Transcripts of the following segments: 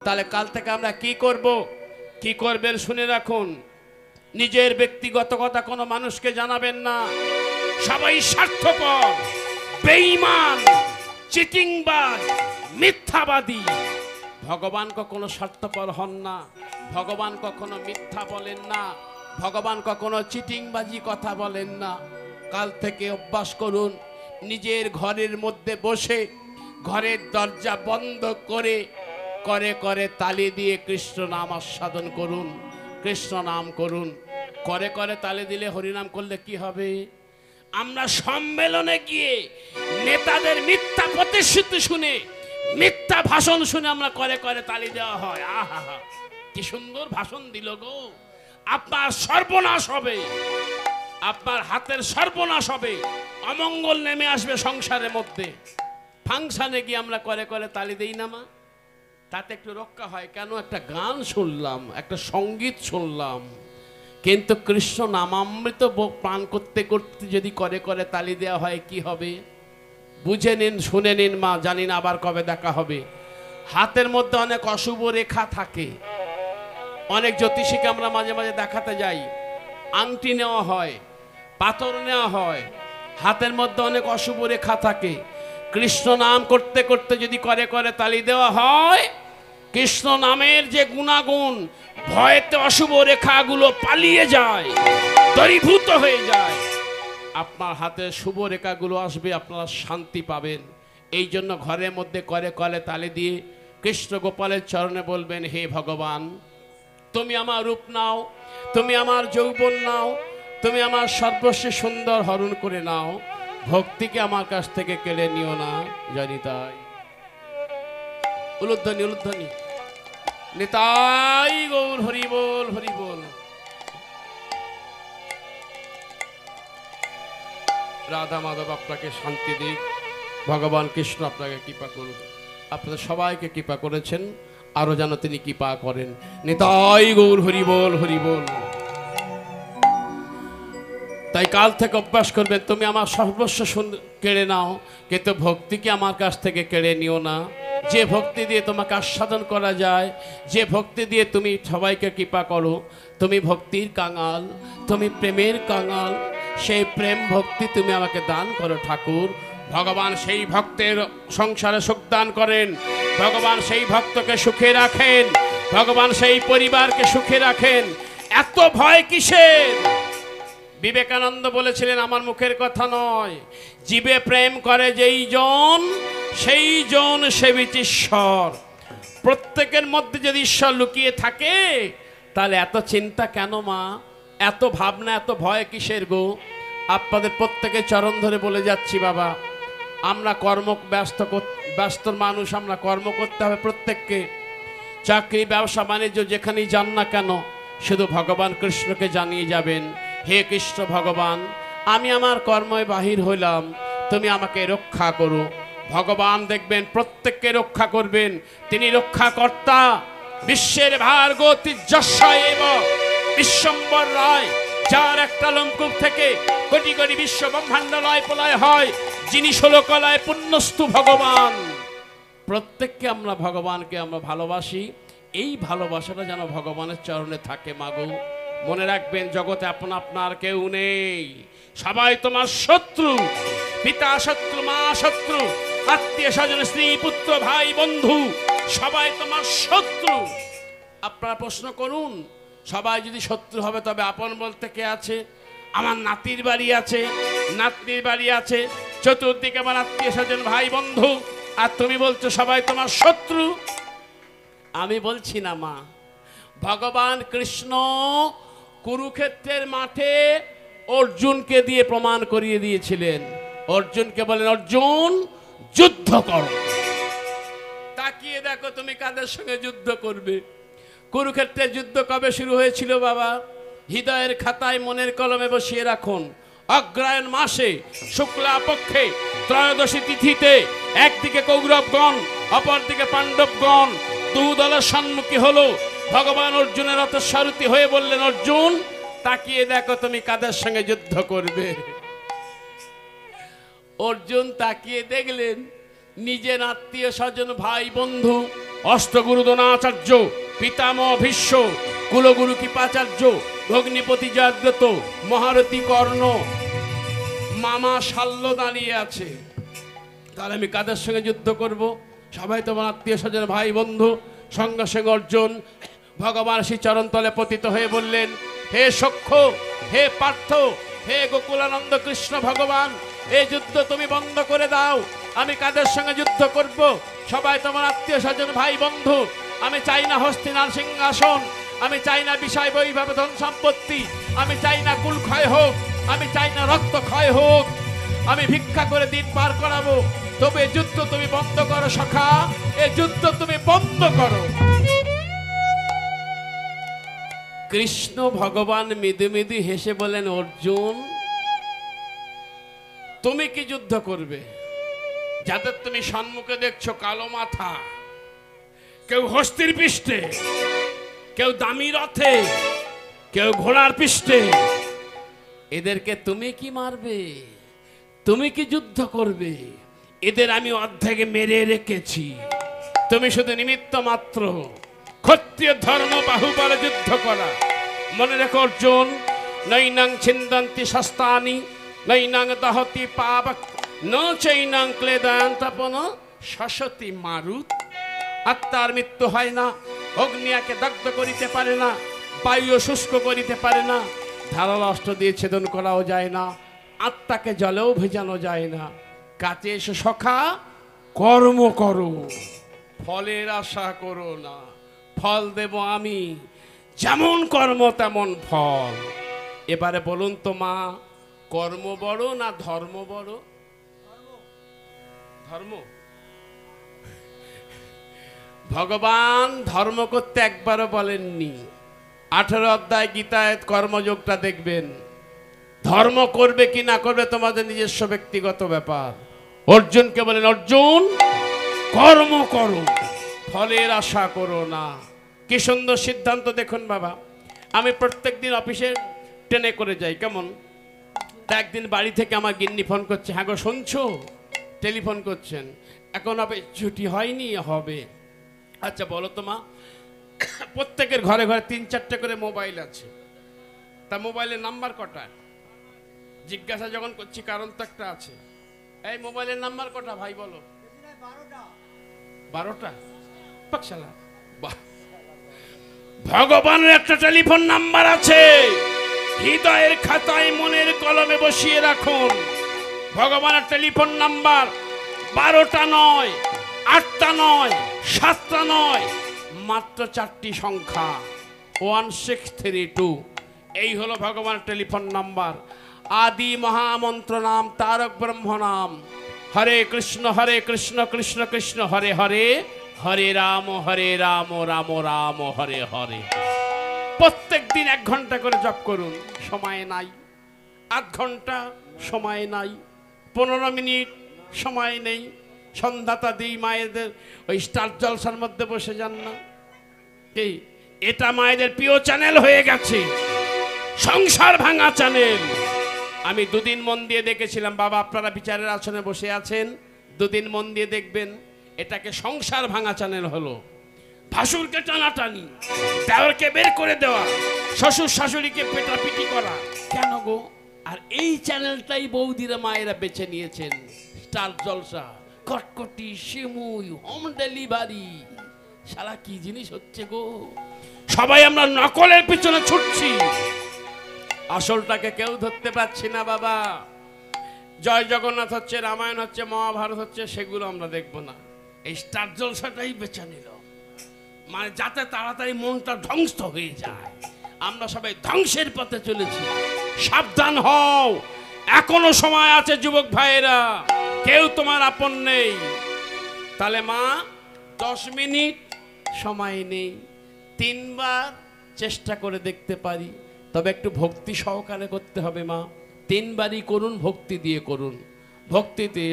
তাহলে কাল থেকে আমরা কি করব, কি করবেন শুনে রাখুন। নিজের ব্যক্তিগত কথা কোনো মানুষকে জানাবেন না। সবাই স্বার্থপর, বেঈমান, চিটিংবাজ, মিথ্যাবাদী। ভগবান কখনো স্বার্থপর হন না, ভগবান কখনো মিথ্যা বলেন না, ভগবান কখনো চিটিংবাজি কথা বলেন না। কাল থেকে অভ্যাস করুন, নিজের ঘরের মধ্যে বসে ঘরের দরজা বন্ধ করে করে করে তালি দিয়ে কৃষ্ণ নাম আস্বাদন করুন, কৃষ্ণ নাম করুন। করে করে তালি দিলে, হরিনাম করলে কি হবে? আমরা সম্মেলনে গিয়ে নেতাদের মিথ্যা প্রতিশ্রুতি শুনে, মিথ্যা ভাষণ শুনে আমরা করে করে তালি দেওয়া হয়। আহা, কি সুন্দর ভাষণ দিল গো। আপনার সর্বনাশ হবে, আপনার হাতের সর্বনাশ হবে, অমঙ্গল নেমে আসবে সংসারের মধ্যে। ফাংশনে গিয়ে আমরা করে করে তালি দেই না মা? তাতে একটু রক্ষা হয় কেন? একটা গান শুনলাম, একটা সঙ্গীত শুনলাম। কিন্তু কৃষ্ণ নামামৃত পান করতে করতে যদি করে করে তালি দেওয়া হয়, কি হবে? বুঝে নিন, শুনে নিন মা। জানি না আবার কবে দেখা হবে। হাতের মধ্যে অনেক অশুভ রেখা থাকে। অনেক জ্যোতিষীকে আমরা মাঝে মাঝে দেখাতে যাই, আংটি নেওয়া হয়, পাথর নেওয়া হয়, হাতের মধ্যে অনেক অশুভ রেখা থাকে। কৃষ্ণ নাম করতে করতে যদি করে করে তালি দেওয়া হয়, কৃষ্ণ নামের যে গুণাগুণ, ভয়েতে অশুভ রেখাগুলো পালিয়ে যায়, দরীভূত হয়ে যায়। আপনার হাতে শুভ রেখাগুলো আসবে, আপনারা শান্তি পাবেন। এই জন্য ঘরের মধ্যে করে করে তালি দিয়ে কৃষ্ণ গোপালের চরণে বলবেন, হে ভগবান, তুমি আমার রূপ নাও, তুমি আমার যৌবন নাও, তুমি আমার সর্বস্ব সুন্দর হরণ করে নাও, ভক্তিকে আমার কাছ থেকে কেড়ে নিও না। জানি তাই। উলুধ্বনি, উলুধ্বনি। নিতাই গৌর হরি বল, হরি বল। রাধা মাধব আপনাকে শান্তি দিক, ভগবান কৃষ্ণ আপনাকে কৃপা করুন। আপনাদের সবাইকে কৃপা করেছেন, আরো যেন তিনি কৃপা করেন। নিতাই গৌর হরি বল, হরি বল। তাই কাল থেকে অভ্যাস করবেন, তুমি আমার সর্বস্ব কেড়ে নাও, কিন্তু ভক্তিকে আমার কাছ থেকে কেড়ে নিও না। যে ভক্তি দিয়ে তোমাকে আস্বাদন করা যায়, যে ভক্তি দিয়ে তুমি সবাইকে কৃপা করো, তুমি ভক্তির কাঙাল, তুমি প্রেমের কাঙাল, সেই প্রেম ভক্তি তুমি আমাকে দান করো ঠাকুর। ভগবান সেই ভক্তের সংসারে সুখ দান করেন, ভগবান সেই ভক্তকে সুখে রাখেন, ভগবান সেই পরিবারকে সুখে রাখেন। এত ভয় কিসের? বিবেকানন্দ বলেছিলেন, আমার মুখের কথা নয়, জীবে প্রেম করে যেই জন, সেই জন সেবিত ঈশ্বর। প্রত্যেকের মধ্যে যদি ঈশ্বর লুকিয়ে থাকে, তাহলে এত চিন্তা কেন মা? এত ভাবনা, এত ভয় কিসের গো? আপনাদের প্রত্যেকের চরণ ধরে বলে যাচ্ছি, বাবা, আমরা ব্যস্ত মানুষ, আমরা কর্ম করতে হবে প্রত্যেককে। চাকরি, ব্যবসা, বাণিজ্য যেখানেই যান না কেন, শুধু ভগবান কৃষ্ণকে জানিয়ে যাবেন, হে কৃষ্ণ ভগবান, আমি আমার কর্মে বাহির হইলাম, তুমি আমাকে রক্ষা করো। ভগবান দেখবেন প্রত্যেককে রক্ষা করবেন, তিনি রক্ষাকর্তা। বিশ্বের ভার্গবী যশায়েব বিশ্বম্বর রায়, যার একটা লোমকূপ থেকে কোটি কোটি বিশ্ব ব্রহ্মাণ্ড লয় প্রলয় হয়, যিনি 16 কলায় পুণ্যস্তু ভগবান। প্রত্যেককে আমরা ভগবানকে আমরা ভালোবাসি, এই ভালোবাসাটা যেন ভগবানের চরণে থাকে মাগো। মনে রাখবেন, জগতে আপনার কেউ নেই, সবাই তোমার শত্রু। পিতা শত্রু, মা শত্রু, আত্মীয় স্বজন, স্ত্রী পুত্র ভাই বন্ধু, সবাই তোমার শত্রু। আপনারা প্রশ্ন করুন, সবাই যদি শত্রু হবে তবে আপন বলতে কে আছে? আমার নাতির বাড়ি আছে, নাতনির বাড়ি আছে, চতুর্দিকে আমার আত্মীয় স্বজন ভাই বন্ধু, আর তুমি বলছো সবাই তোমার শত্রু। আমি বলছি না মা, ভগবান কৃষ্ণ কুরুক্ষেত্রের মাঠে অর্জুনকে দিয়ে প্রমাণ করিয়ে দিয়েছিলেন। অর্জুনকে বলেন, অর্জুন যুদ্ধ করো। তাকিয়ে দেখো তুমি কাদের সঙ্গে যুদ্ধ করবে। কুরুক্ষেত্রের যুদ্ধ কবে শুরু হয়েছিল বাবা? হৃদয়ের খাতায় মনের কলমে বসিয়ে রাখুন। অগ্রায়ণ মাসে শুক্লা পক্ষে ত্রয়োদশী তিথিতে একদিকে কৌরবগণ, অপরদিকে পাণ্ডবগণ দু দলের সম্মুখী হলো। ভগবান অর্জুনের রথ সারথি হয়ে বললেন, অর্জুন তাকিয়ে দেখো তুমি কাদের সঙ্গে যুদ্ধ করবে। অর্জুন তাকিয়ে দেখলেন নিজের আত্মীয় স্বজন ভাই বন্ধু অষ্টগুরুদনাচার্য, পিতামহ ভীষ্ম, কুলগুরু কৃপাচার্য, ভগ্নিপতি জাগ্রত, মহারথী কর্ণ, মামা শাল্য দাঁড়িয়ে আছে। তাহলে আমি কাদের সঙ্গে যুদ্ধ করব? সবাই তোমার আত্মীয় স্বজন, ভাই বন্ধু। সঙ্গে সঙ্গে অর্জুন ভগবান শ্রী চরণতলে পতিত হয়ে বললেন, হে সখ্য, হে পার্থ, হে গোকুলানন্দ কৃষ্ণ ভগবান, এই যুদ্ধ তুমি বন্ধ করে দাও। আমি কাদের সঙ্গে যুদ্ধ করব? সবাই তোমার আত্মীয় স্বজন, ভাই বন্ধু। আমি চাই না হস্তিনার সিংহাসন, আমি চাই না বিষয় বৈভব ধন সম্পত্তি, আমি চাই না কুল ক্ষয় হোক, আমি চাই না রক্ত ক্ষয় হোক, আমি ভিক্ষা করে দিন পার করাবো। তবে যুদ্ধ তুমি বন্ধ করো সখা, এই যুদ্ধ তুমি বন্ধ করো। কৃষ্ণ ভগবান মৃদু মৃদু হেসে বলেন, অর্জুন তুমি কি যুদ্ধ করবে? যাদের তুমি সম্মুখে দেখছো কালো মাথা, কেউ হস্তির পৃষ্ঠে, কেউ দামি রথে, কেউ ঘোড়ার পৃষ্ঠে, এদেরকে তুমি কি মারবে? তুমি কি যুদ্ধ করবে? এদের আমি অর্ধেকে মেরে রেখেছি, তুমি শুধু নিমিত্ত মাত্র। ক্ষত্রিয় ধর্ম বাহুবলে যুদ্ধ করা। মনে রেখো অর্জুন, নৈনাং ছিন্দন্তি শস্ত্রাণি, নৈনাং দহতি পাবক, ন চৈনাং ক্লেদান্তপন শশতি মারুত। আত্মার মৃত্যু হয় না, অগ্নিয়াকে দগ্ধ করিতে পারে না, বায়ু শুষ্ক করিতে পারে না, ধারালো অস্ত্র দিয়ে ছেদন করাও যায় না, আত্মাকে জলেও ভেজানো যায় না। কাছে এসে সখা কর্ম করো, ফলের আশা করো না, ফল দেব আমি, যেমন কর্ম তেমন ফল। এবারে বলুন তো মা, কর্ম বড় না ধর্ম বড়? ধর্ম। ভগবান ধর্ম করতে একবারও বলেননি। 18 অধ্যায় গীতায় কর্মযোগটা দেখবেন। ধর্ম করবে কি না করবে তোমাদের নিজস্ব ব্যক্তিগত ব্যাপার। অর্জুনকে বলেন, অর্জুন কর্ম করো, ফলের আশা করো না। কি সুন্দর সিদ্ধান্ত দেখুন বাবা। আমি প্রত্যেক দিন অফিসে ট্রেনে করে যাই, কেমন? তা একদিন বাড়ি থেকে আমার গিন্নি ফোন করছে, হ্যাঁ গো শুনছো? টেলিফোন করছেন, এখন অফিস ছুটি হয়নি, হবে। আচ্ছা বলো তো মা, প্রত্যেকের ঘরে ঘরে 3-4টে করে মোবাইল আছে, তা মোবাইলের নাম্বার কটা? জিজ্ঞাসা যখন করছি কারণ তো একটা আছে। এই মোবাইলের নাম্বার কটা ভাই বলো? 12টা। পাকশালা, ভগবানের একটা টেলিফোন নাম্বার আছে, হৃদয়ের খাতায় মনের কলমে বসিয়ে রাখুন। ভগবানের টেলিফোন নাম্বার 12টা নয়, 8টা নয়, 7টা নয়, মাত্র 4টি সংখ্যা, 1632। এই হলো ভগবানের টেলিফোন নাম্বার। আদি মহামন্ত্র নাম তারক ব্রহ্ম নাম। হরে কৃষ্ণ কৃষ্ণ কৃষ্ণ হরে হরে, হরে রাম রাম রাম হরে হরে। প্রত্যেক দিন 1 ঘন্টা করে জপ করুন। সময় নাই, 8 ঘন্টা সময় নাই, 15 মিনিট সময় নেই। সন্ধ্যাটা দিই মায়েদের ওই স্টার জলসার মধ্যে বসে যান না? এই এটা মায়েদের প্রিয় চ্যানেল হয়ে গেছে, সংসার ভাঙা চ্যানেল। আমি 2 দিন মন দিয়ে দেখেছিলাম। বাবা আপনারা বিচারের আসনে বসে আছেন, 2 দিন মন দিয়ে দেখবেন। এটাকে সংসার ভাঙা চ্যানেল হলো। ভাসুরকে টানাটানি, দেওরকে বের করে দেওয়া, শ্বশুর শাশুড়িকে পেটাপিটি করা, কেন গো? আর এই চ্যানেলটাই বৌদিরা মায়েরা বেছে নিয়েছেন। স্টার জলসা, কটকটি, সিমুই, হোম ডেলিভারি, শালা কি জিনিস হচ্ছে গো? সবাই আমরা নকলের পিছনে ছুটছি, আসলটাকে কেউ ধরতে পারছি না বাবা। জয় জগন্নাথ হচ্ছে, রামায়ণ হচ্ছে, মহাভারত হচ্ছে, সেগুলো আমরা দেখবো না। এই স্টার জলসাটাই বেছে নিল, মানে যাতে তাড়াতাড়ি মনটা ধ্বংস হয়ে যায়। আমরা সবাই ধ্বংসের পথে চলেছি। সাবধান হও, এখনো সময় আছে যুবক ভাইয়েরা, কেউ তোমার আপন নেই। তাহলে মা 10 মিনিট সময় নেই, 3 বার চেষ্টা করে দেখতে পারি, তবে একটু ভক্তি সহকারে করতে হবে মা। 3 বারই করুন, ভক্তি দিয়ে করুন। ভক্তিতে,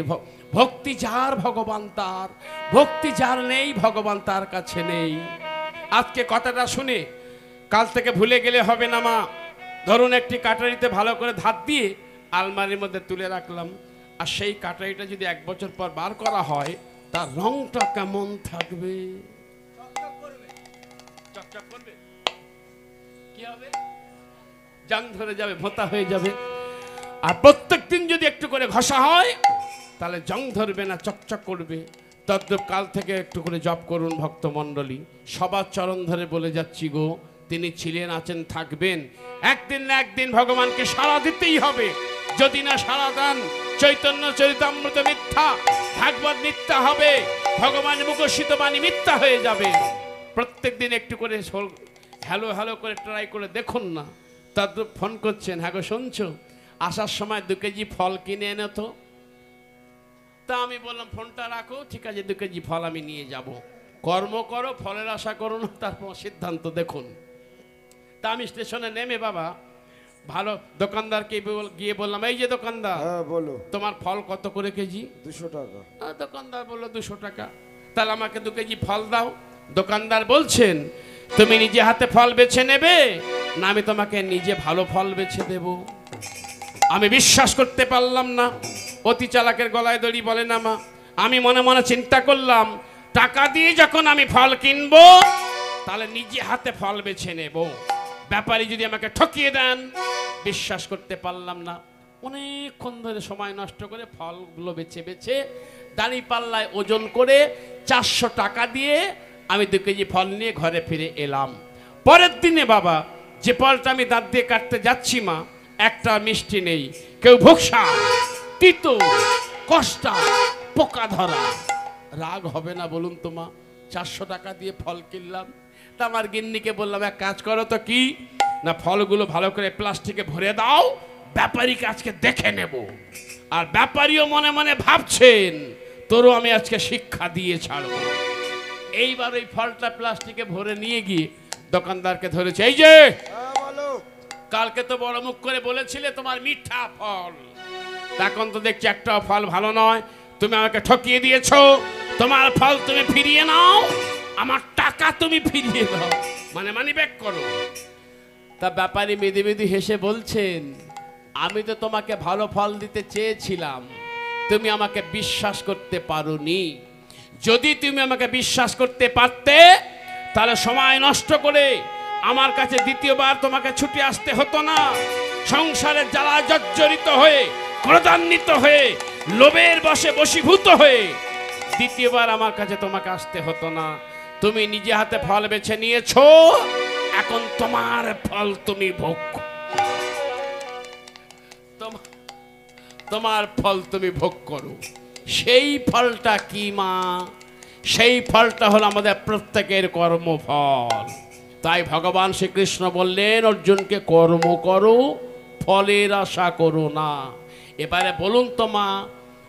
ভক্তি যার ভগবান তার, ভক্তি যার নেই ভগবান তার কাছে নেই। আজকে কথাটা শুনে কাল থেকে ভুলে গেলে হবে না মা। ধরুন একটি কাটারিতে ভালো করে ধার দিয়ে আলমারির মধ্যে তুলে রাখলাম, আর সেই কাটারিটা যদি 1 বছর পর বার করা হয়, তার রংটা কেমন থাকবে? চকচক করবে, কি হবে? জাং ধরে যাবে, ভোঁতা হয়ে যাবে। আর প্রত্যেক দিন যদি একটু করে ঘষা হয় তাহলে জং ধরবে না, চকচক করবে। তদ্রূপ কাল থেকে একটু করে জপ করুন ভক্তমণ্ডলী। সবার চরণ ধরে বলে যাচ্ছি গো, তিনি ছিলেন, আছেন, থাকবেন। একদিন না একদিন ভগবানকে সাড়া দিতেই হবে। যদি না সাড়া দেন, চৈতন্য চরিতামৃত মিথ্যা, ভাগবত মিথ্যা হবে, ভগবান মুখোশিত বাণী মিথ্যা হয়ে যাবে। প্রত্যেক দিন একটু করে হ্যালো হ্যালো করে ট্রাই করে দেখুন না। তদ্রূপ ফোন করছেন, হ্যাঁ গো শুনছো, আসার সময় 2 কেজি ফল কিনে এনে তো। তা আমি বললাম ফোনটা রাখো, ঠিক আছে 2 কেজি ফল আমি নিয়ে যাব। কর্ম করো, ফলের আশা করো না, তারপর সিদ্ধান্ত দেখুন। তা আমি স্টেশনে নেমে বাবা ভালো দোকানদারকে গিয়ে বললাম, এই যে দোকানদার, হ্যাঁ বলো, তোমার ফল কত করে কেজি? 200 টাকা। দোকানদার বললো 200 টাকা। তাহলে আমাকে 2 কেজি ফল দাও। দোকানদার বলছেন, তুমি নিজে হাতে ফল বেছে নেবে না আমি তোমাকে নিজে ভালো ফল বেছে দেব? আমি বিশ্বাস করতে পারলাম না। অতি চালাকের গলায় দড়ি বলে না মা। আমি মনে মনে চিন্তা করলাম, টাকা দিয়ে যখন আমি ফল কিনবো তাহলে নিজে হাতে ফল বেছে নেব। ব্যাপারী যদি আমাকে ঠকিয়ে দেন, বিশ্বাস করতে পারলাম না। অনেকক্ষণ ধরে সময় নষ্ট করে ফলগুলো বেছে বেছে দাড়ি পাল্লায় ওজন করে 400 টাকা দিয়ে আমি 2 কেজি ফল নিয়ে ঘরে ফিরে এলাম। পরের দিনে বাবা যে ফলটা আমি দাঁত দিয়ে কাটতে যাচ্ছি মা, একটা মিষ্টি নেই, কেউ ভোক্সা, তিতো, কষ্টা, পোকা ধরা। রাগ হবে না বলুন তো মা? 400 টাকা দিয়ে ফল কিনলাম। তা আমার গিন্নিকে বললাম, এক কাজ করো তো, কি না ফলগুলো ভালো করে প্লাস্টিকে ভরে দাও, ব্যাপারীকে আজকে দেখে নেব। আর ব্যাপারীও মনে মনে ভাবছেন, তোরও আমি আজকে শিক্ষা দিয়ে ছাড়ব। এইবার ওই ফলটা প্লাস্টিকে ভরে নিয়ে গিয়ে দোকানদারকে ধরেছে, এই যে কালকে তো বড় মুখ করে বলেছিলে তোমার মিঠা ফল, এখন তো দেখছি একটা ফল ভালো নয়, তুমি আমাকে ঠকিয়ে দিয়েছো, তোমার ফল তুমি ফিরিয়ে নাও, আমার টাকা তুমি ফিরিয়ে দাও, মানে মানি ব্যাক করো। তা ব্যাপারী মেদি মেদি হেসে বলছেন, আমি তো তোমাকে ভালো ফল দিতে চেয়েছিলাম, তুমি আমাকে বিশ্বাস করতে পারোনি। যদি তুমি আমাকে বিশ্বাস করতে পারতে তাহলে সময় নষ্ট করে আমার কাছে দ্বিতীয়বার তোমাকে ছুটে আসতে হতো না। সংসারের জ্বালা জর্জরিত হয়ে, ক্রোধান্বিত হয়ে, লোভের বশে বশীভূত হয়ে দ্বিতীয়বার আমার কাছে তোমাকে আসতে হতো না। তুমি নিজে হাতে ফল বেছে নিয়েছো, এখন তোমার ফল তুমি ভোগ, তোমার ফল তুমি ভোগ করো। সেই ফলটা কি মা? সেই ফলটা হলো আমাদের প্রত্যেকের কর্মফল। তাই ভগবান শ্রীকৃষ্ণ বললেন অর্জুনকে, কর্ম করো, ফলের আশা করো না। এবারে বলুন তো মা,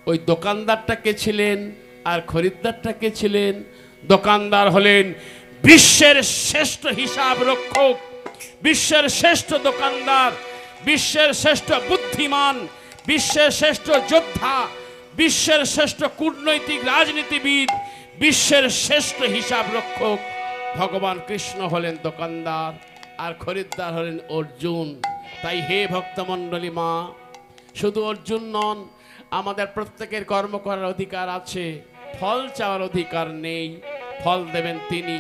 ওই দোকানদারটা কে ছিলেন আর খরিদ্দারটা কে ছিলেন? দোকানদার হলেন বিশ্বের শ্রেষ্ঠ হিসাব রক্ষক, বিশ্বের শ্রেষ্ঠ দোকানদার, বিশ্বের শ্রেষ্ঠ বুদ্ধিমান, বিশ্বের শ্রেষ্ঠ যোদ্ধা, বিশ্বের শ্রেষ্ঠ কূটনৈতিক রাজনীতিবিদ, বিশ্বের শ্রেষ্ঠ হিসাব রক্ষক ভগবান কৃষ্ণ হলেন দোকানদার, আর খরিদ্দার হলেন অর্জুন। তাই হে ভক্তমণ্ডলী মা, শুধু অর্জুন নন, আমাদের প্রত্যেকের কর্ম করার অধিকার আছে, ফল চাওয়ার অধিকার নেই, ফল দেবেন তিনি।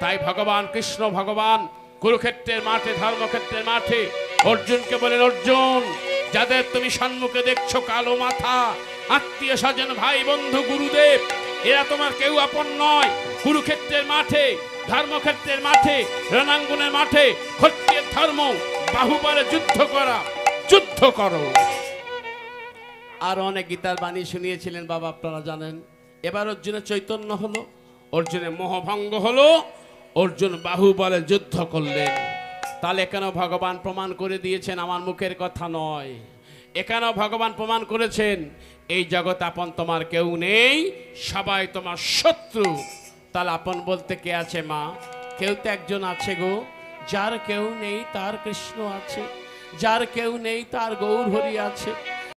তাই ভগবান কৃষ্ণ ভগবান কুরুক্ষেত্রের মাঠে, ধর্মক্ষেত্রের মাঠে অর্জুনকে বলেন, অর্জুন, যাদের তুমি সম্মুখে দেখছো কালো মাথা, আত্মীয় স্বজন, ভাই বন্ধু, গুরুদেব, এরা তোমার কেউ আপন নয়। কুরুক্ষেত্রের মাঠে, ধর্মক্ষেত্রের মাঠে, রণাঙ্গনের মাঠে ক্ষত্রিয়ের ধর্ম বাহুবলে যুদ্ধ করা, যুদ্ধ করো। আর অনেক গীতার বাণী শুনিয়েছিলেন বাবা, আপনারা জানেন। এবার অর্জুনের চৈতন্য হলো, অর্জুনের মোহভঙ্গ হলো, অর্জুন বাহুবলে যুদ্ধ করলেন। তাহলে এখানেও ভগবান প্রমাণ করে দিয়েছেন, আমার মুখের কথা নয়, এখানেও ভগবান প্রমাণ করেছেন এই জগৎ আপন তোমার কেউ নেই, সবাই তোমার শত্রু। তাহলে আপন বলতে কে আছে মা? কেউ তো একজন আছে গো, যার কেউ নেই তার কৃষ্ণ আছে, যার কেউ নেই তার গৌর হরি আছে।